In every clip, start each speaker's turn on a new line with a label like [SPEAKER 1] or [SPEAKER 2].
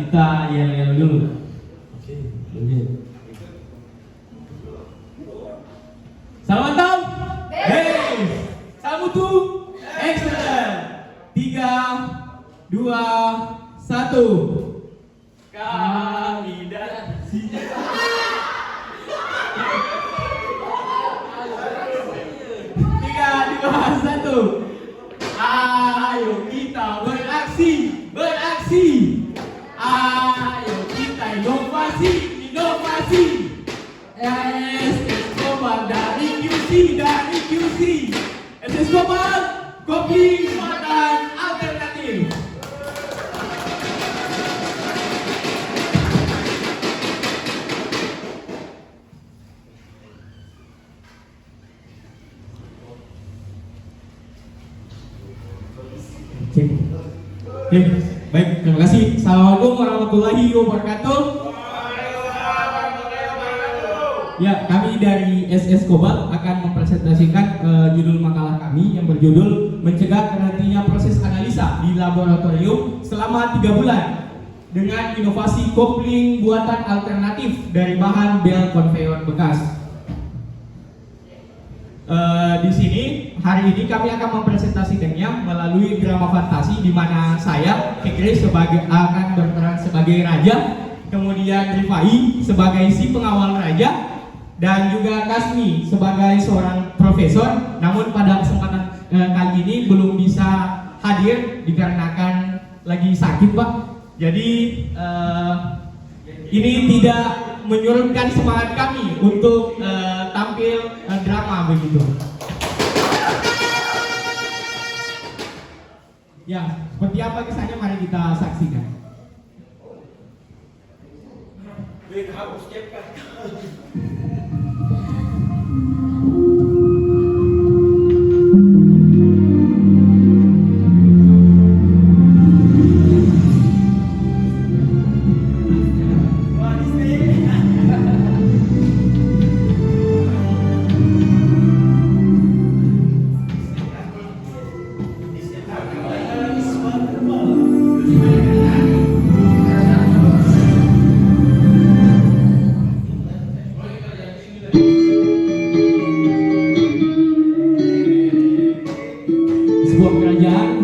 [SPEAKER 1] kita yel-yel dulu. Oke. Salam mantap. Hey. Salam mutu. Excellent. 3, 2, 1. Kandidasi. 3, 2, 1. Ayo kita beraksi, beraksi. Ayo kita inovasi, inovasi. SS Kobar dari QC, dari QC. SS Kobar, kopi makan alternatif. Oke, baik, terima kasih. Assalamualaikum warahmatullahi wabarakatuh. Ya, kami dari SS Kobar akan mempresentasikan judul makalah kami yang berjudul Mencegah Terhentinya Proses Analisa di Laboratorium selama 3 bulan dengan inovasi kopling buatan alternatif dari bahan bel konveyor bekas. Di sini hari ini kami akan mempresentasikannya melalui drama fantasi di mana saya Kekri akan berperan sebagai raja, kemudian Rifai sebagai si pengawal raja, dan juga Kasmi sebagai seorang profesor. Namun pada kesempatan kali ini belum bisa hadir dikarenakan lagi sakit, Pak. Jadi ini tidak menyurutkan semangat kami untuk tampil drama begitu. Ya, seperti apa kisahnya mari kita saksikan.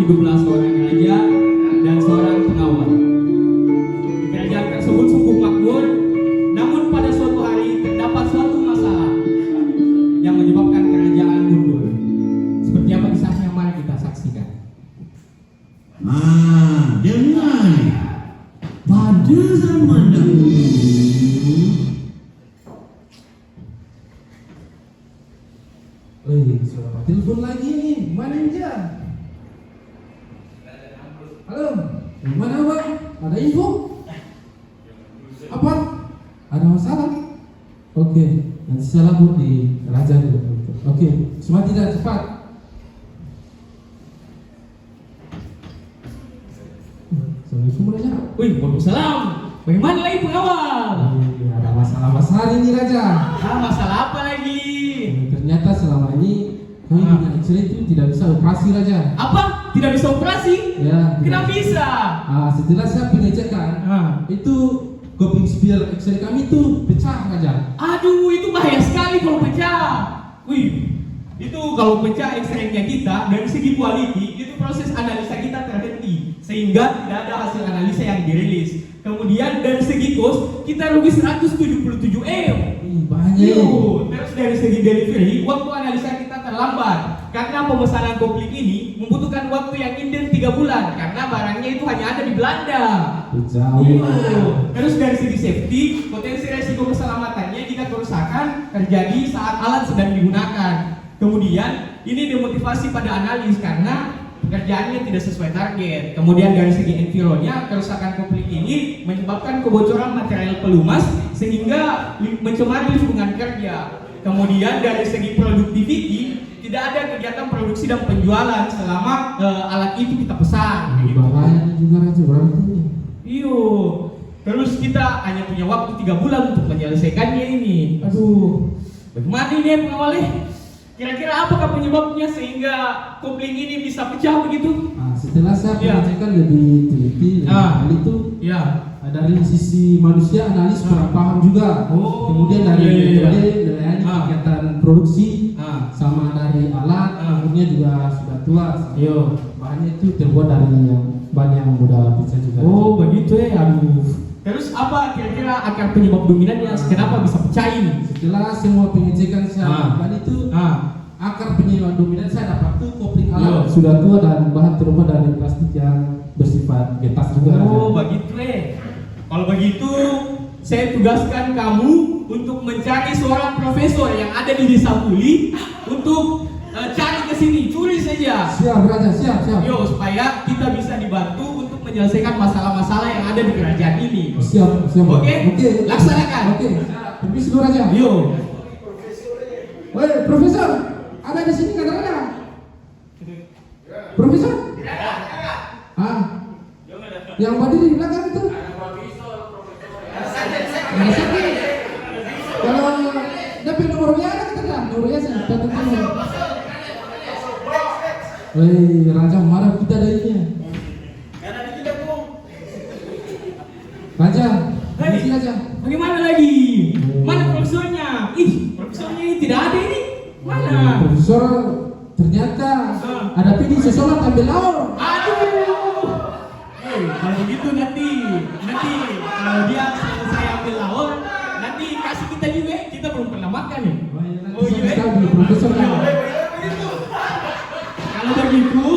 [SPEAKER 1] Hiduplah seorang raja dan seorang pengawal. Di kerajaan tersebut sungguh makmur, namun pada suatu hari terdapat suatu masalah yang menyebabkan kerajaan mundur. Seperti apa kisahnya, mari kita saksikan.
[SPEAKER 2] Dengar, pada zaman dahulu siapa telepon lagi nih? Mana dia? Halo, mana Bang? Ada info? Apa? Ada masalah? Oke, nanti saya lapor di raja dulu. Oke, semua tidak cepat. Assalamualaikum Raja.
[SPEAKER 1] Wih, waalaikumsalam. Bagaimana lagi pengawal?
[SPEAKER 2] Ada masalah ini Raja.
[SPEAKER 1] Masalah apa lagi?
[SPEAKER 2] Ternyata selama ini kami dengan X-ray itu tidak bisa operasi Raja.
[SPEAKER 1] Apa? Tidak bisa operasi?
[SPEAKER 2] Ya.
[SPEAKER 1] Kenapa bisa?
[SPEAKER 2] Setelah saya pengecekan, itu kopling spiral X-ray kami itu pecah Raja.
[SPEAKER 1] Aduh, itu bahaya sekali kalau pecah. Wih, itu kalau pecah X-ray-nya kita dari segi quality, itu proses analisa kita terhenti sehingga tidak ada hasil analisa yang dirilis. Kemudian dari segi cost, kita rugi 177 M.
[SPEAKER 2] Banyak.
[SPEAKER 1] Terus dari segi delivery, waktu analisa kita terlambat karena pemesanan kopling ini membutuhkan waktu yang inden 3 bulan karena barangnya itu hanya ada di Belanda.
[SPEAKER 2] Jauh.
[SPEAKER 1] Terus dari segi safety, potensi resiko keselamatannya jika kerusakan terjadi saat alat sedang digunakan. Kemudian ini demotivasi pada analis karena pekerjaannya tidak sesuai target. Kemudian dari segi environnya, kerusakan kopling ini menyebabkan kebocoran material pelumas sehingga mencemari lingkungan kerja. Kemudian dari segi productivity, tidak ada kegiatan produksi dan penjualan selama alat itu kita pesan.
[SPEAKER 2] Bahaya juga Raja berarti.
[SPEAKER 1] Iyo. Terus kita hanya punya waktu 3 bulan untuk menyelesaikannya ini. Aduh, bagaimana ini pengawalnya? Kira-kira apakah penyebabnya sehingga kopling ini bisa pecah begitu?
[SPEAKER 2] Setelah saya pengecekan lebih teliti, itu dari sisi manusia analis kurang paham juga.
[SPEAKER 1] Oh,
[SPEAKER 2] Kemudian dari
[SPEAKER 1] iya, iya.
[SPEAKER 2] metode melayani kegiatan produksi sama dari alat, akhirnya juga sudah tua.
[SPEAKER 1] Yo.
[SPEAKER 2] Bahannya itu terbuat dari bahan yang mudah bisa juga.
[SPEAKER 1] Oh begitu ya, aduh. Terus apa kira-kira akar penyebab dominannya? Kenapa bisa pecah ini?
[SPEAKER 2] Setelah semua pengecekan saya lakukan itu, akar penyebab dominan saya dapat tuh kopling alat sudah tua dan bahan terbuat dari plastik yang bersifat getas juga.
[SPEAKER 1] Oh begitu ya. Kalau begitu, saya tugaskan kamu untuk mencari seorang profesor yang ada di Desa Buli untuk cari ke sini, curi saja.
[SPEAKER 2] Siap Raja, siap.
[SPEAKER 1] Yo, supaya kita bisa dibantu untuk menyelesaikan masalah-masalah yang ada di kerajaan ini.
[SPEAKER 2] Siap.
[SPEAKER 1] Oke? Laksanakan.
[SPEAKER 2] Oke. Permisi dulu Raja.
[SPEAKER 1] Yo.
[SPEAKER 2] Woi, Profesor, ada di sini kadang-kadang. Profesor? Yang berdiri di belakang itu. Ada sakit. Kalau dapat nomornya ada kita dah. Nomornya saya tetap tahu. Woi, Raja marah kita darinya. Raja, permisi Raja.
[SPEAKER 1] Bagaimana lagi? Mana profesornya? Profesornya ini tidak ada ini. Mana?
[SPEAKER 2] Profesor ternyata ada PD sesolat ambil laur.
[SPEAKER 1] Aduh. Kalau begitu nanti kalau dia selesai ambil laur, nanti kasih kita juga. Kita belum pernah makan nih. Oh iya.
[SPEAKER 2] Profesor kan.
[SPEAKER 1] Kalau begitu,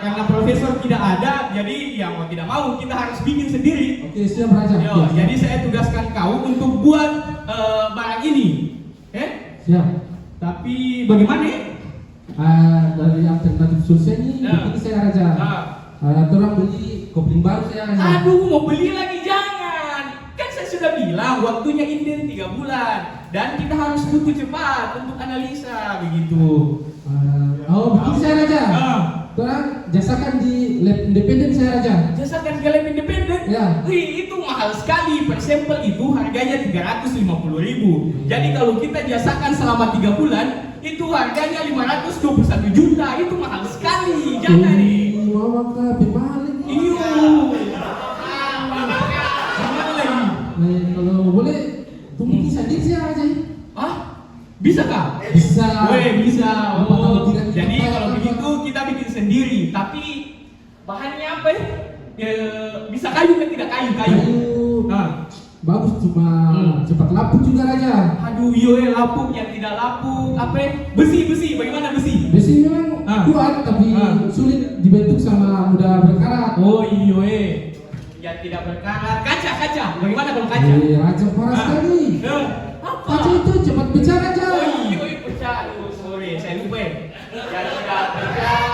[SPEAKER 1] karena profesor tidak ada, jadi ya mau tidak mau kita harus bikin sendiri.
[SPEAKER 2] Oke, siap Raja.
[SPEAKER 1] Yo, jadi saya tugaskan kau untuk buat barang ini.
[SPEAKER 2] Siap.
[SPEAKER 1] Tapi bagaimana?
[SPEAKER 2] Dari alternatif solusi ini, begini saya Raja. Orang beli kopling baru saya Raja.
[SPEAKER 1] Aduh, mau beli lagi jangan. Kan saya sudah bilang waktunya inden 3 bulan dan kita harus butuh cepat untuk analisa begitu.
[SPEAKER 2] Begini saya Raja. Orang jasakan di lab independen saya Raja.
[SPEAKER 1] Jasakan ke lab independen?
[SPEAKER 2] Ya.
[SPEAKER 1] Wih, itu mahal sekali. Per sampel itu harganya 350.000. Jadi kalau kita jasakan selama 3 bulan, itu harganya 521 juta. Itu mahal sekali. Jangan nih.
[SPEAKER 2] Mama kabeh balik.
[SPEAKER 1] Iyo. Gimana lagi?
[SPEAKER 2] Kalau boleh tunggu sendiri saya Raja.
[SPEAKER 1] Bisa kah?
[SPEAKER 2] Bisa.
[SPEAKER 1] Bisa.
[SPEAKER 2] Tahu tidak
[SPEAKER 1] Jadi
[SPEAKER 2] kita
[SPEAKER 1] kalau
[SPEAKER 2] apa?
[SPEAKER 1] begitu kita bikin sendiri. Tapi bahannya apa ya? Bisa kayu kan tidak kayu?
[SPEAKER 2] Kayu. Bagus cuma cepat lapuk juga Raja.
[SPEAKER 1] Aduh, lapuk yang tidak lapuk. Apa ya? Besi. Bagaimana besi?
[SPEAKER 2] Besi memang kuat tapi sulit dibentuk sama mudah berkarat.
[SPEAKER 1] Oh yang tidak berkarat. Kaca. Bagaimana kalau kaca?
[SPEAKER 2] Raja parah sekali.
[SPEAKER 1] Apa?
[SPEAKER 2] Kaca itu cepat pecah Raja.
[SPEAKER 1] Pecah. Sorry, saya lupa. Yang tidak pecah.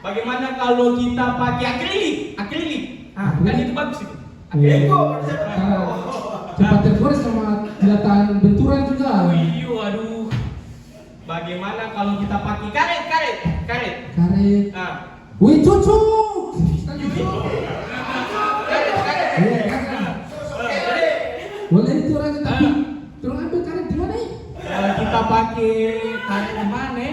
[SPEAKER 1] Bagaimana kalau kita pakai akrilik? Kan itu bagus itu. Akrilik.
[SPEAKER 2] Cepat tergores sama kelihatan benturan juga.
[SPEAKER 1] Aduh. Bagaimana kalau kita pakai karet?
[SPEAKER 2] Karet. Wih, cocok. Boleh itu Raja, tapi tolong ambil karet di mana?
[SPEAKER 1] Kita pakai karet di mana?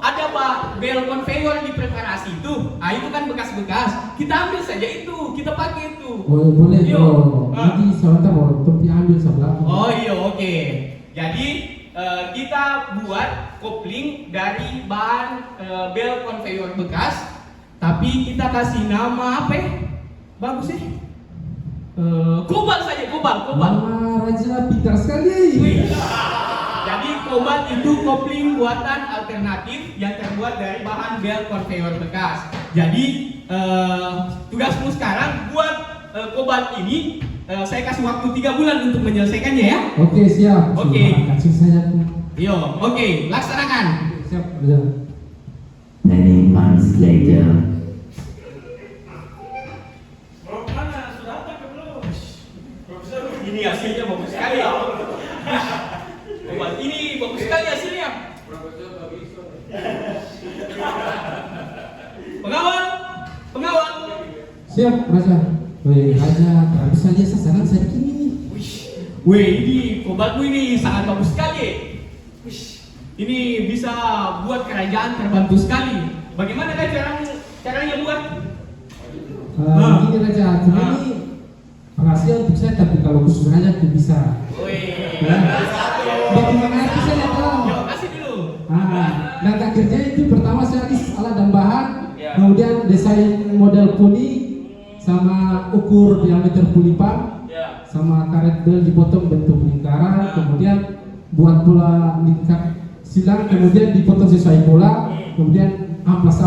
[SPEAKER 1] Ada Pak, bel conveyor di preparasi itu. Itu kan bekas-bekas. Kita ambil saja itu, kita pakai itu.
[SPEAKER 2] Boleh. Jadi sebentar mau topi ambil sebelah.
[SPEAKER 1] Oke. Jadi kita buat kopling dari bahan bel conveyor bekas, tapi kita kasih nama apa ya? Bagus sih. Kobalt saja, kobalt.
[SPEAKER 2] Mama Raja pintar sekali.
[SPEAKER 1] Jadi kobalt itu kopling buatan alternatif yang terbuat dari bahan bel conveyor bekas. Jadi tugasmu sekarang buat kobalt ini. Saya kasih waktu 3 bulan untuk menyelesaikannya ya.
[SPEAKER 2] Oke, siap. Kasih saya.
[SPEAKER 1] Oke, laksanakan.
[SPEAKER 2] Siap, Raja.
[SPEAKER 3] Many months later.
[SPEAKER 1] Ini hasilnya bagus sekali ya. Ini bagus sekali hasilnya. Pengawal.
[SPEAKER 2] Siap, Raja. Wih, Raja, tak bisa lihat sasaran saya kini.
[SPEAKER 1] Ini kobaltmu ini sangat bagus sekali. Ini bisa buat kerajaan terbantu sekali. Bagaimana kan caranya buat?
[SPEAKER 2] Ini Raja, cuma ini rahasia untuk saya, tapi kalau khusus Raja itu bisa.
[SPEAKER 1] Wih.
[SPEAKER 2] Ya. Bagaimana itu saya lihat tahu.
[SPEAKER 1] Yuk, kasih dulu.
[SPEAKER 2] Langkah kerja itu pertama saya list alat dan bahan,
[SPEAKER 1] Ya.
[SPEAKER 2] kemudian desain model puli, sama ukur diameter puli pump,
[SPEAKER 1] Ya.
[SPEAKER 2] sama karet bel dipotong bentuk lingkaran, kemudian buat pula lingkar silang, kemudian dipotong sesuai pola, kemudian amplas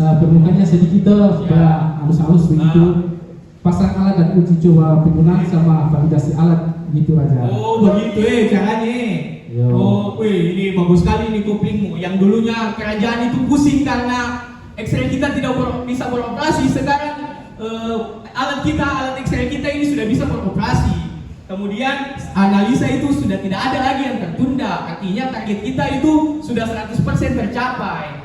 [SPEAKER 2] permukaannya sedikit supaya halus-halus begitu. Pasang alat dan uji coba penggunaan sama validasi alat gitu aja.
[SPEAKER 1] Oh begitu caranya.
[SPEAKER 2] Yo.
[SPEAKER 1] Oh, wih, ini bagus sekali nih koplingmu. Yang dulunya kerajaan itu pusing karena X-ray kita tidak bisa beroperasi. Sekarang alat X-ray kita ini sudah bisa beroperasi. Kemudian analisa itu sudah tidak ada lagi yang tertunda. Artinya target kita itu sudah 100% tercapai.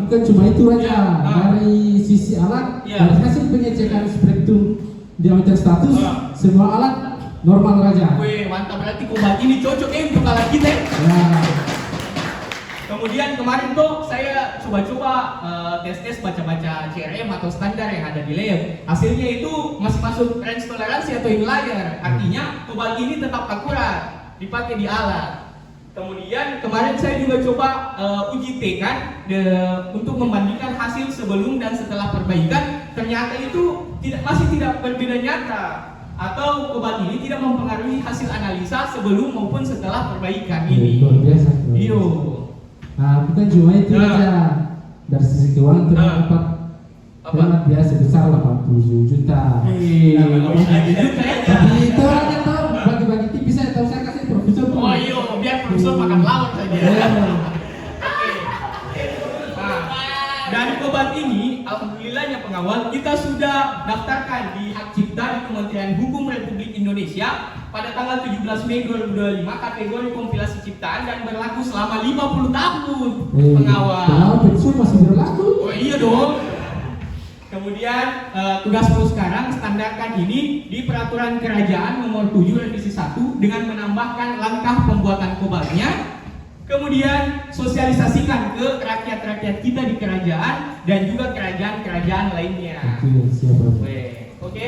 [SPEAKER 2] Bukan cuma itu aja,
[SPEAKER 1] Ya.
[SPEAKER 2] dari sisi alat,
[SPEAKER 1] Ya.
[SPEAKER 2] dari hasil pengecekan spektrum diameter status, semua alat normal Raja.
[SPEAKER 1] Wih, mantap, berarti kobat ini cocok untuk alat kita.
[SPEAKER 2] Ya.
[SPEAKER 1] Kemudian kemarin tuh saya coba-coba tes-tes baca-baca CRM atau standar yang ada di lab. Hasilnya itu masih masuk range toleransi atau inlier. Artinya kobat ini tetap akurat dipakai di alat. Kemudian kemarin saya juga coba uji T kan untuk membandingkan hasil sebelum dan setelah perbaikan. Ternyata itu masih tidak berbeda nyata, atau obat ini tidak mempengaruhi hasil analisa sebelum maupun setelah perbaikan ini.
[SPEAKER 2] Luar biasa.
[SPEAKER 1] Iyo.
[SPEAKER 2] Bukan cuma itu aja, dari sisi keuangan terdapat hemat biasa besar 87 juta. Tapi itu aja tahu bagi-bagi tipis saya tahu saya kasih profesor.
[SPEAKER 1] Oh iya, biar profesor makan lawan saja. Nah, dari obat ini, alhamdulillahnya pengawal, kita sudah daftarkan di Hak Cipta di Kementerian Hukum Republik Indonesia pada tanggal 17 Mei 2025 kategori kompilasi ciptaan dan berlaku selama 50 tahun. Pengawal.
[SPEAKER 2] Kalau pensiun masih berlaku.
[SPEAKER 1] Oh iya dong. Kemudian tugasmu sekarang standarkan ini di Peraturan Kerajaan Nomor 7 Revisi 1 dengan menambahkan langkah pembuatan kobaltnya. Kemudian sosialisasikan ke rakyat-rakyat kita di kerajaan dan juga kerajaan-kerajaan lainnya.
[SPEAKER 2] Oke, siap Bro.
[SPEAKER 1] Oke.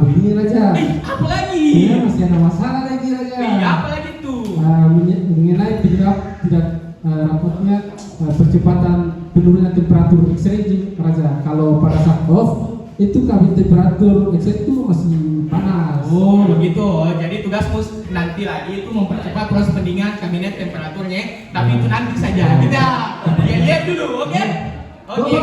[SPEAKER 2] Begini Raja.
[SPEAKER 1] Apa lagi?
[SPEAKER 2] Ini masih ada masalah lagi Raja.
[SPEAKER 1] Apa lagi tuh?
[SPEAKER 2] Mengenai tidak rapotnya percepatan penurunan temperatur X-ray Raja. Kalau pada saat off itu kabin temperatur X-ray itu masih panas.
[SPEAKER 1] Oh begitu. Jadi tugasmu nanti lagi itu mempercepat proses pendinginan kabinet temperaturnya. Tapi itu nanti saja. Kita lihat dulu, oke? Oke.